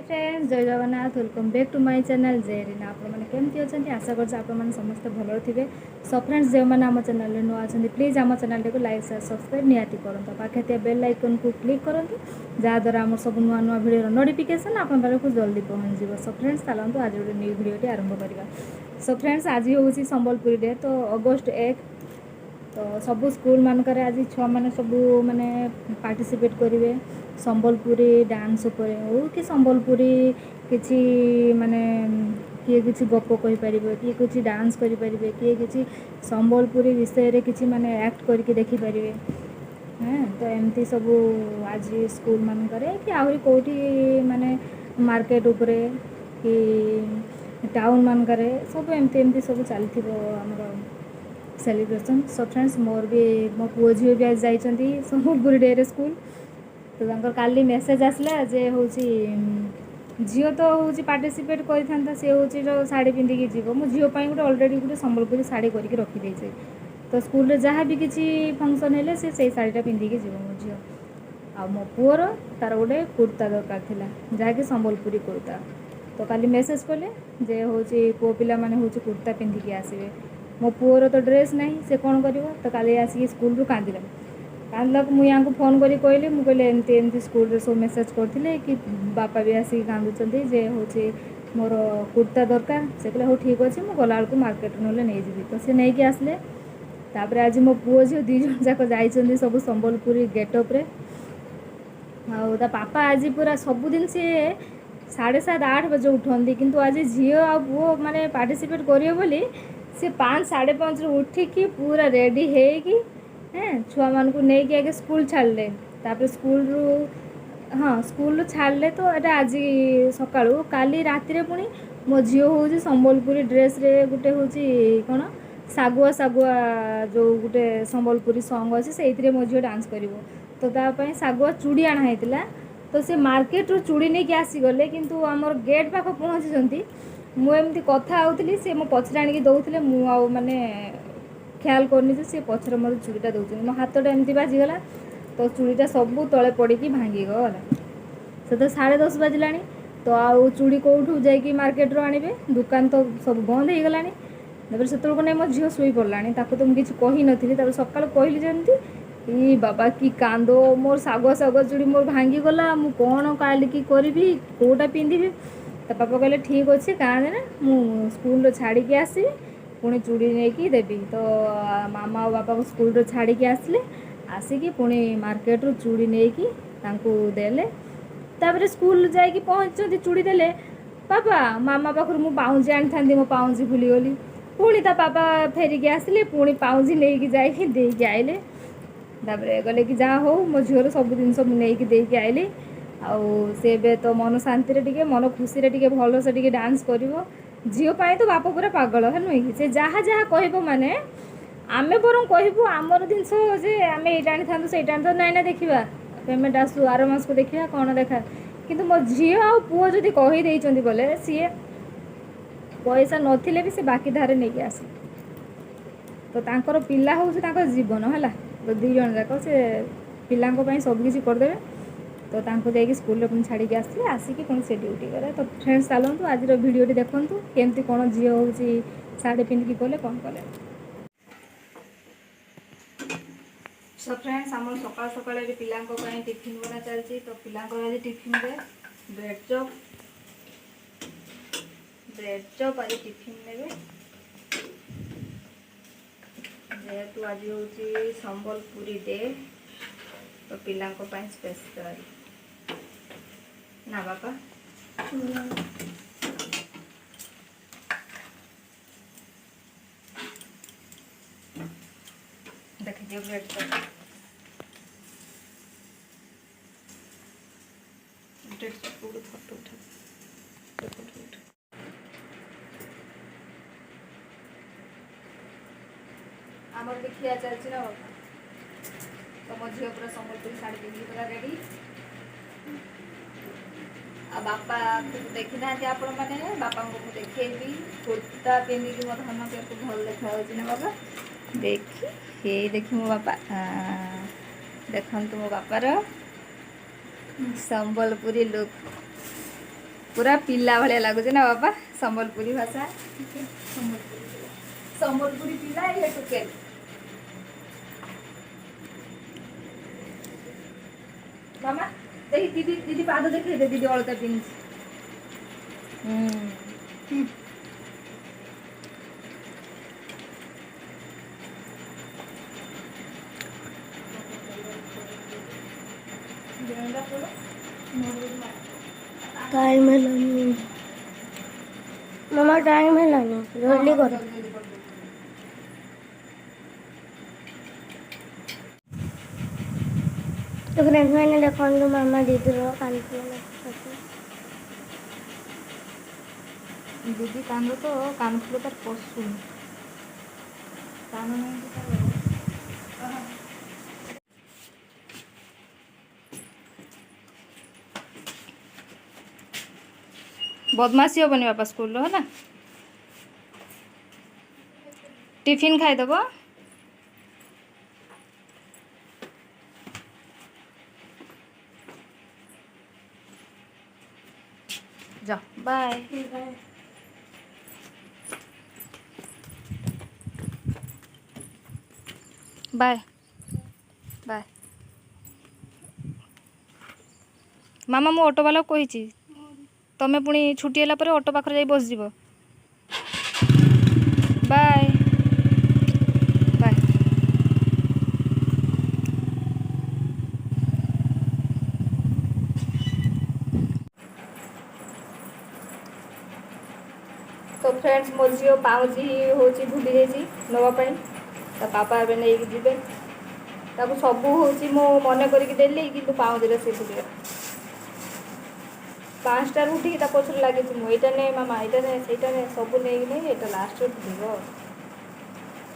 Friends जय Jagannath welcome back to my channel जय रीना आपने केमती अच्छा आशा कर समस्ते भल थे। सो फ्रेंड्स जो मैंने आम चैनल नुआ अच्छा प्लीज आम चैनल को लाइक शेयर सब्सक्राइब निहाती करूँ पाखे थे बेल आइकन को क्लिक करूँ जहाँद्वारा आम सब नुआ नुआ भिडियो नोटिफिकेशन आप जल्दी पहुँच जाए। सो फ्रेंड्स चलते आज गोटे न्यू भिडियो आरंभ करवा। सो फ्रेंड्स आज हूँ संबलपुरी डे तो अगस्ट 1 तो सबू स्कूल मानक आज छुआ मैंने सब माने पार्टिसिपेट करेंगे संबलपुरी डांस उपर हो कि संबलपुरी किसी माने किए किसी गप कही पारे किए किसी डांस करें किए किसी संबलपुरी विषय रे किसी माने एक्ट करके देखिपारे। हाँ तो एमती सब आज स्कूल मानक कि आहरी कौटी माने मार्केट उपरे कि टाउन मानक सब एमती एमती सब चलती आमर सेलिब्रेशन। सो फ्रेंड्स मोर भी मो पुओ झील भी आज जाइछंती संबलपुरी डे रे स्कूल तो काली मेसेज आसला जे हूँ झील तो हूँ पार्टिसिपेट कर सी हूँ शाढ़ी पिंधिकी जीव मो झीपाई गोटे अलरेडी गोटे संबलपुरी शाढ़ी करके रखीदे तो स्कूल जहाँ भी किसी फंक्शन है से शाढ़ीटा पिंधिकी जीव मो झील आ मो पुअर तार गोटे कुर्ता दरकार थिला जहाँकि संबलपुरी कुर्ता तो काली मेसेज कले जे हूँ पुओ पिला माने हूँ कुर्ता पिंधिकी आसवे मो पुअर तो ड्रेस नहीं से कौन कर तो काली आसिक स्कूल कांदिला कांदला मुझे यहाँ फोन करी कहली मुझे कहले एमती एमती स्कूल सब मेसेज करते कि बापा भी आसिक कांदुचंती जे हूँ मोर कुर्ता दरकार से कहले हो ठीक अच्छे मुझे गला बेलू मार्केट ना नहीं जी तो सी नहीं आसले तापर आज मो पुओ झील दी जन जाक जाइछंती सब संबलपुरी गेटअप्रे आ पापा आज पूरा सबुदिन सी 7:30-8 बजे उठती किंतु आज झील आ पुओ माने पार्टिसिपेट करियो बोली सी 5-5:30 उठिकी पूरा रेडी होगी हाँ छुआ मान को नहीं आगे स्कूल छाड़े तापर स्कूल हाँ स्कूल छाड़े तो ये आज सका काली राति पुणी मो झील हूँ संबलपुरी ड्रेस रे गोटे हूँ कौन सागुआ सागुआ जो गोटे संबलपुरी सॉन्ग अच्छे से मो झील डांस कर तो तापाई सागुआ चूड़ी आना होता तो से मार्केट रू चूड़ी नहीं आसीगले किंतु आमर गेट पाख पहुँची मुझे कथा होती सी मो पचरे आणिकी दौले माने ख्याल करनी सी पचर मत चूड़ीटा दौरान मो हाथटा एमती बाजीगला तो चूड़ीटा सब तले पड़ी भांगीगला से तो 10:30 बाजिला तो आउ चूड़ी कौटू जाकि मार्केट रू आने दुकान तो सब बंद हो गलानी से नहीं मो झील शुई पड़ा तो मुझे किसी कही नी सका कहली जमी ई बाबा की कांद मोर सागुआ सागुआ चूड़ी मोर भांगीगला मु कौन कालिकी करी कौटा पिंधि तो पापा कहले ठीक अच्छे काँदे ना मु स्कूल छाड़ी की आसि पुणी चूड़ी नहीं कि देवी तो मामा और बापा को स्कूल छाड़ी की आसले आसिकी पुणी मार्केट रू चूड़ी नहीं कि देले तापर स्कूल जाकि पहुँचती चूड़ी देले पापा मामा पाखर मु पाउंजी आनी था मो पाउंजी भूलीगली पुणी ता पापा फेरिकी आसले पुणी पाउंजी नहीं जाकि देकी आइले तापर गले कि जहाँ हो मो झील सब जिन नहीं आइली आउ से तो मन शांति टे मन खुशी टे भल से टे डांस कर झीपाई तो बाप पूरा पागल है नुहे कि से जहाँ जहाँ कह माने आमे बर कहूँ आमर जिनस आम ये आनी था से नाई ना देखा पेमेंट आसू आर मास को देखा कौन देखा किंतु मो झील आ पुओ जदि कहीदे बोले सी पैसा नथिले भी से बाकी धारे नहीं आस तो तांकर पिला हूँ जीवन है तो दी जन जाक से पिला सबकि करदे तो तांको देगी स्कूल पुणी छाड़ी आसते आसिकी पुणी से ड्यूटी करे। तो फ्रेंड्स चलतु आज भिडियो देखूँ केमती कौन झील हूँ शाढ़ी पिंधिकी कले कौन कले। सो फ्रेंड्स आम सकाल सकाल पिला टिफिन बना चलती तो पिला आज टिफिन में ब्रेड चॉप आज टिफिन ने जेहेतु आज हूँ संबलपुरी डे तो पिला स्पेशल ना बापा देखिए ब्रेड चॉप पूरी फोटो उठा आमर देखिया चलती ना बापा तो मो झील पूरा संबलपुरी शाढ़ी पिंधि पूरा रेडी आ बापा देखी ना आपण मैंने बापा को देखेबी कुर्ता पिंधिकी मो धन को भल देखा ना बाबा देखी ये देखी मो बापा देखु मो बापार संबलपुरी लुक पूरा पिला भाया लगुच ना बापा संबलपुरी भाषा संबलपुरी पिला ये टुके मामा देखी दीदी दीदी पाद देखे दे दीदी अलता पिंच टाइम है मामा टाइम है जल्दी करो तो फ्रेंड्स मैंने देखा मामा दीदी कान दीदी कान तो कान फुल तार पशु कान नहीं बदमाशी हेनी बापा स्कूल है ना टिफिन खाईदब जा बाय बाय बाय मामा मु ऑटो वाला कही तमें पुणी छुट्टी है ऑटो पाखे जा बस जीव बाय बाय तो फ्रेंड्स मो झील पाउजी हूँ भूली जाइए नापी पापा ए नहीं जी सब हूँ मो मन करदेली कि पाउजी सी भूल 5टार उठी पचर लगे मुझे नहीं मामा यहाँ नहीं सहीटा नहीं सब नहीं नहीं ये लास्ट भूल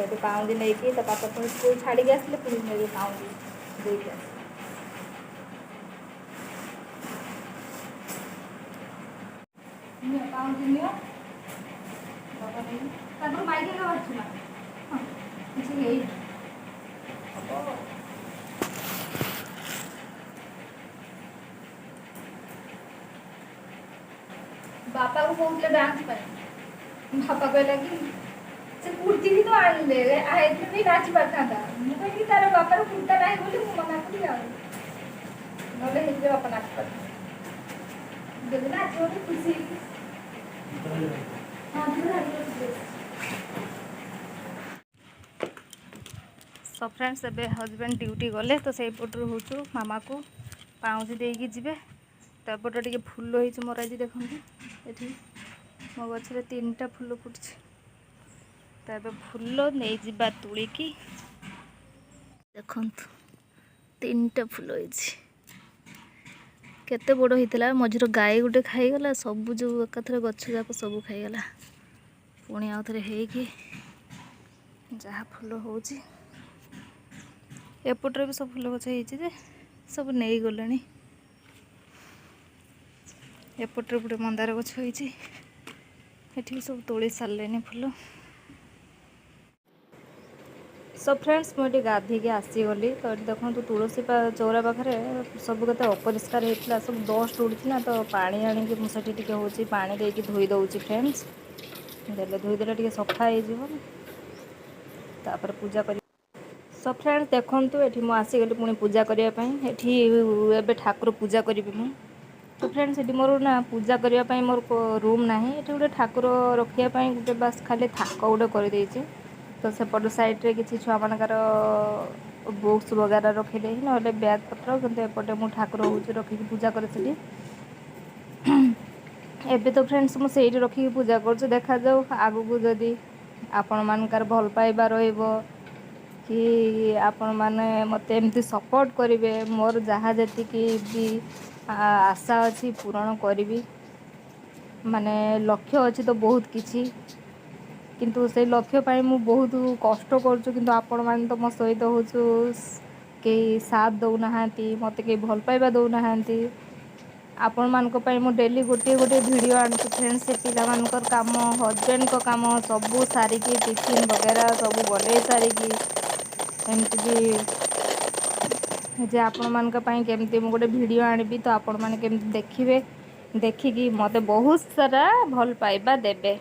तो पाउजी नहीं पापा पुणी स्कूल छाड़ी आसले पुणी पाउजी देखे पाउजी नि माइक बापा को कहते डांस बापा कहला कि से कुर्ती भी तो आनले आए भी नाच पाता मुझे तार बापार कुर्ता ना बोली मुझे मना करी ना बापा नाच पाता जब नाच खुशी सो फ्रेंड्स ए हजबैंड ड्यूटी गले तो से पटू हूँ मामा को पाउजी देकी जी तो एपटे टे फुल हो मोर आज देखो ये मो गचर 3टा फुल फुटी तो ये फुल नहीं जा तुलिकी देखु 3टा फुल केते बड़ होता मझीर गाई गोटे खाईगला सब जो एकाथर गछ जाक सब खाईगला पुणी आउ थे हो जहाँ फुल हो एपटे भी सब फुल गछ हो सब नहीं गले एपटे गोटे मंदार गछ होती सब तोड़ी सारे फुल सो फ्रेंड्स मुझे गाधे आसीगली तो ये देखो तुलसी चौरा पाखे सब कत अपरिष्कार होता सब डस्ट उड़ी ना तो पानी आनिक मुझे हूँ पा देकी धोई दौची फ्रेंड्स देले धोईदेले टे सफा होपर पूजा कर सो फ्रेंड्स देखूँ ये मुझे आसीगली पुणी पूजा करने ठाकुर पूजा करी मुझे तो फ्रेंड्स ये मोर ना पूजा करने मोर रूम ना ये गोटे ठाकुर रखापी गोटे बास खाली थाक गोटे कर तो सेपट साइड्रे किसी छुआ मानकर बुक्स वगैरह रखिदे ना बैग पत्र कि एपटे मु ठाकुर हूँ रखिकी पूजा कर एबे तो फ्रेंड्स मुझे रखिकी पूजा कर देखा जाऊ आगु को जदि आपण मानकर भल पाइबा रहिबो कि आपण माने मते एमती सपोर्ट करेंगे मोर जहाँ जी भी आशा अच्छी पूरण करी माने लक्ष्य अच्छी तो बहुत किसी किंतु से लक्ष्य पाई मु बहुत कष्ट करुँ किंतु आपण मैंने तो मो सहित हूँ कई साथ दौना मत कई भल पाइबा दौना आपण मान मु डेली गोटे गोटे वीडियो आणुछु फ्रेंड्स से पिला मानकर काम हजबैंड को काम सबू सारिकी टिफिन वगैरह सब बने सारिकी एमती भी जे आपण मान केमती मु गोटे वीडियो आनिबी तो आपण मैंने केमती देखिए ଦେଖିକି ମୋତେ ବହୁତ ସାରା ଭଲ ପାଇବା ଦେବେ।